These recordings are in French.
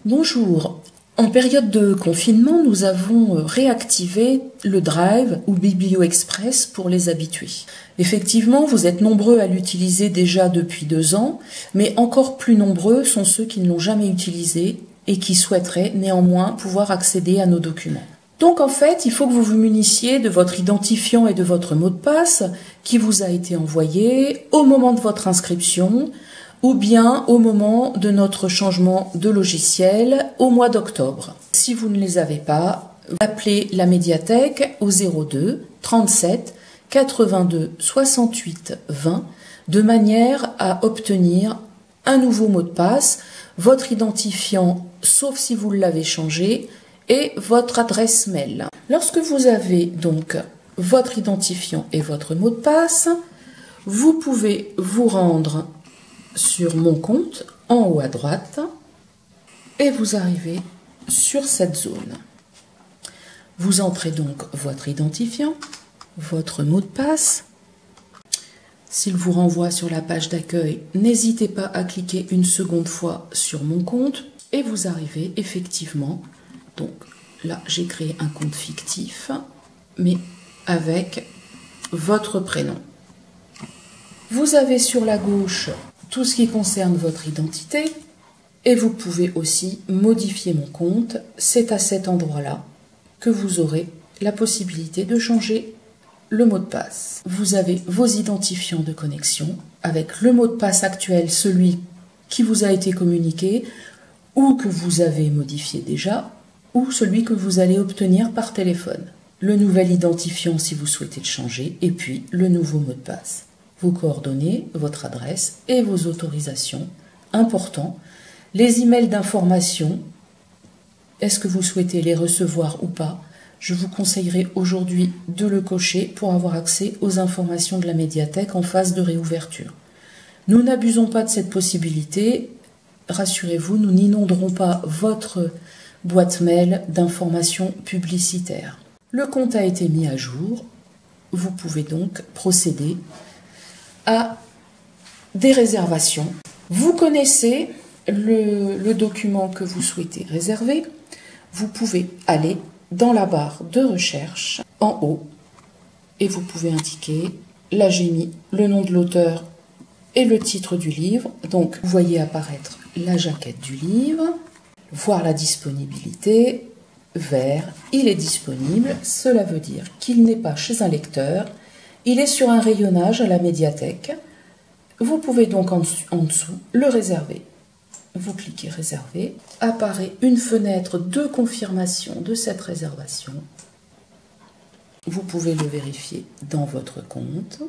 Bonjour. En période de confinement, nous avons réactivé le Drive ou BiblioExpress pour les habitués. Effectivement, vous êtes nombreux à l'utiliser déjà depuis 2 ans, mais encore plus nombreux sont ceux qui ne l'ont jamais utilisé et qui souhaiteraient néanmoins pouvoir accéder à nos documents. Donc en fait, il faut que vous vous munissiez de votre identifiant et de votre mot de passe qui vous a été envoyé au moment de votre inscription ou bien au moment de notre changement de logiciel au mois d'octobre. Si vous ne les avez pas, appelez la médiathèque au 02 37 82 68 20 de manière à obtenir un nouveau mot de passe, votre identifiant sauf si vous l'avez changé et votre adresse mail. Lorsque vous avez donc votre identifiant et votre mot de passe, vous pouvez vous rendre sur Mon compte en haut à droite et vous arrivez sur cette zone. Vous entrez donc votre identifiant, votre mot de passe. S'il vous renvoie sur la page d'accueil, n'hésitez pas à cliquer une seconde fois sur Mon compte et vous arrivez effectivement. Donc là, j'ai créé un compte fictif, mais avec votre prénom. Vous avez sur la gauche tout ce qui concerne votre identité et vous pouvez aussi modifier mon compte. C'est à cet endroit-là que vous aurez la possibilité de changer le mot de passe. Vous avez vos identifiants de connexion avec le mot de passe actuel, celui qui vous a été communiqué ou que vous avez modifié déjà, ou celui que vous allez obtenir par téléphone. Le nouvel identifiant si vous souhaitez le changer, et puis le nouveau mot de passe. Vos coordonnées, votre adresse et vos autorisations. Important, les emails d'information, est-ce que vous souhaitez les recevoir ou pas? Je vous conseillerais aujourd'hui de le cocher pour avoir accès aux informations de la médiathèque en phase de réouverture. Nous n'abusons pas de cette possibilité, rassurez-vous, nous n'inonderons pas votre boîte mail d'informations publicitaires. Le compte a été mis à jour, vous pouvez donc procéder à des réservations. Vous connaissez le document que vous souhaitez réserver. Vous pouvez aller dans la barre de recherche en haut et vous pouvez indiquer, là j'ai mis le nom de l'auteur et le titre du livre. Donc vous voyez apparaître la jaquette du livre, voir la disponibilité, vert, il est disponible, cela veut dire qu'il n'est pas chez un lecteur. Il est sur un rayonnage à la médiathèque. Vous pouvez donc en dessous le réserver. Vous cliquez réserver. Apparaît une fenêtre de confirmation de cette réservation. Vous pouvez le vérifier dans votre compte.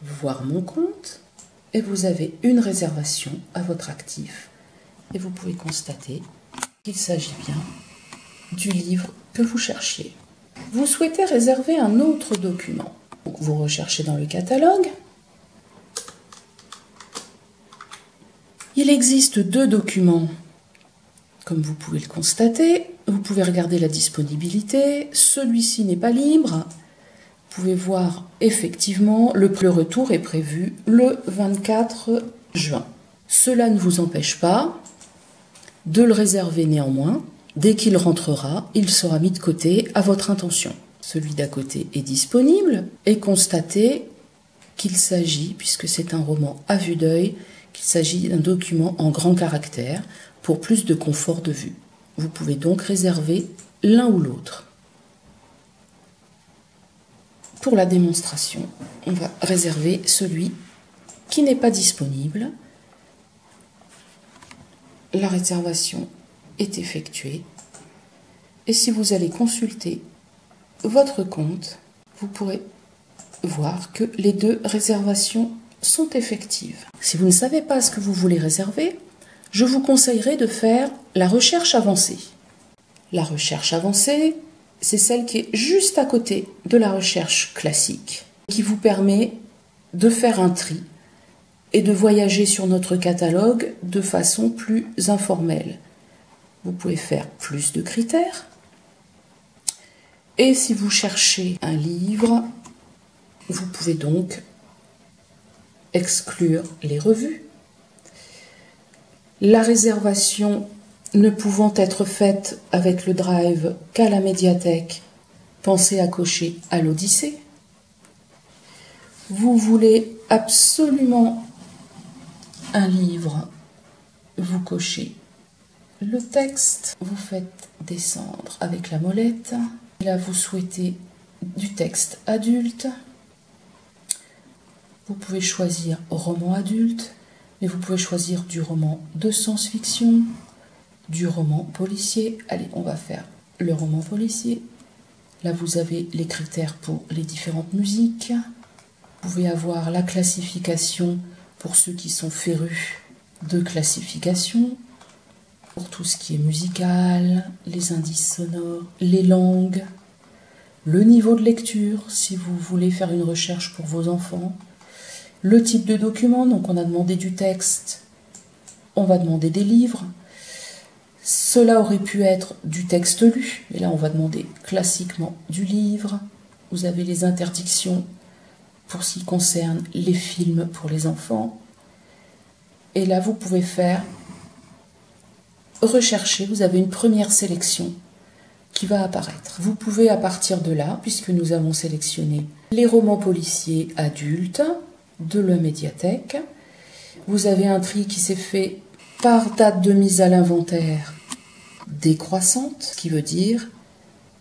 Voir mon compte. Et vous avez une réservation à votre actif. Et vous pouvez constater qu'il s'agit bien du livre que vous cherchiez. Vous souhaitez réserver un autre document. Donc vous recherchez dans le catalogue. Il existe 2 documents, comme vous pouvez le constater. Vous pouvez regarder la disponibilité. Celui-ci n'est pas libre. Vous pouvez voir effectivement le retour est prévu le 24 juin. Cela ne vous empêche pas de le réserver néanmoins. Dès qu'il rentrera, il sera mis de côté à votre intention. Celui d'à côté est disponible et constatez qu'il s'agit, puisque c'est un roman à vue d'œil, qu'il s'agit d'un document en grand caractère pour plus de confort de vue. Vous pouvez donc réserver l'un ou l'autre. Pour la démonstration, on va réserver celui qui n'est pas disponible. La réservation est effectuée. Et si vous allez consulter votre compte, vous pourrez voir que les 2 réservations sont effectives. Si vous ne savez pas ce que vous voulez réserver, je vous conseillerais de faire la recherche avancée. La recherche avancée, c'est celle qui est juste à côté de la recherche classique, qui vous permet de faire un tri et de voyager sur notre catalogue de façon plus informelle. Vous pouvez faire plus de critères. Et si vous cherchez un livre, vous pouvez donc exclure les revues. La réservation ne pouvant être faite avec le Drive qu'à la médiathèque, pensez à cocher à l'Odyssée. Vous voulez absolument un livre, vous cochez le texte, vous faites descendre avec la molette. Là, vous souhaitez du texte adulte. Vous pouvez choisir roman adulte, mais vous pouvez choisir du roman de science-fiction, du roman policier. Allez, on va faire le roman policier. Là, vous avez les critères pour les différentes musiques. Vous pouvez avoir la classification pour ceux qui sont férus de classification, pour tout ce qui est musical, les indices sonores, les langues, le niveau de lecture, si vous voulez faire une recherche pour vos enfants, le type de document, donc on a demandé du texte, on va demander des livres. Cela aurait pu être du texte lu, mais là on va demander classiquement du livre. Vous avez les interdictions pour ce qui concerne les films pour les enfants. Et là vous pouvez faire rechercher, vous avez une première sélection qui va apparaître. Vous pouvez à partir de là, puisque nous avons sélectionné les romans policiers adultes de la médiathèque, vous avez un tri qui s'est fait par date de mise à l'inventaire décroissante, ce qui veut dire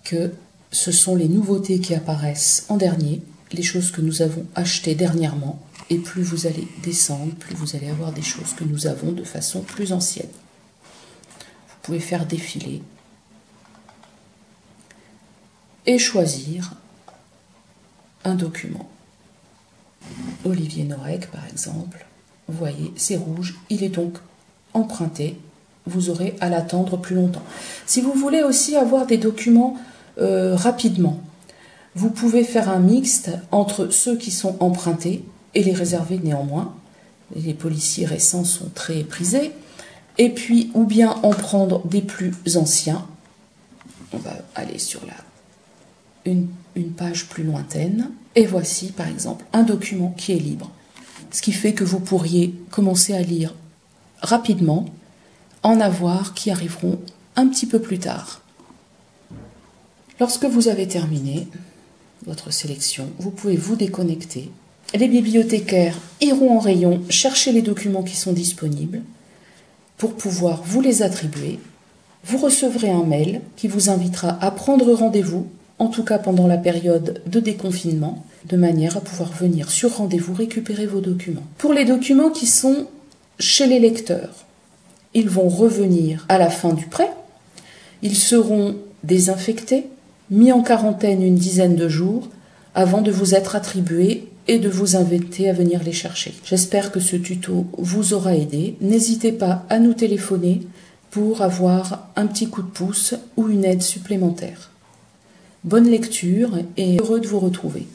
que ce sont les nouveautés qui apparaissent en dernier, les choses que nous avons achetées dernièrement, et plus vous allez descendre, plus vous allez avoir des choses que nous avons de façon plus ancienne. Vous pouvez faire défiler et choisir un document. Olivier Norek, par exemple, vous voyez, c'est rouge, il est donc emprunté, vous aurez à l'attendre plus longtemps. Si vous voulez aussi avoir des documents rapidement, vous pouvez faire un mixte entre ceux qui sont empruntés et les réserver néanmoins. Les policiers récents sont très prisés. Et puis, ou bien en prendre des plus anciens. On va aller sur une page plus lointaine. Et voici, par exemple, un document qui est libre. Ce qui fait que vous pourriez commencer à lire rapidement, en avoir qui arriveront un petit peu plus tard. Lorsque vous avez terminé votre sélection, vous pouvez vous déconnecter. Les bibliothécaires iront en rayon chercher les documents qui sont disponibles pour pouvoir vous les attribuer. Vous recevrez un mail qui vous invitera à prendre rendez-vous, en tout cas pendant la période de déconfinement, de manière à pouvoir venir sur rendez-vous récupérer vos documents. Pour les documents qui sont chez les lecteurs, ils vont revenir à la fin du prêt, ils seront désinfectés, mis en quarantaine une dizaine de jours avant de vous être attribués et de vous inviter à venir les chercher. J'espère que ce tuto vous aura aidé. N'hésitez pas à nous téléphoner pour avoir un petit coup de pouce ou une aide supplémentaire. Bonne lecture et heureux de vous retrouver.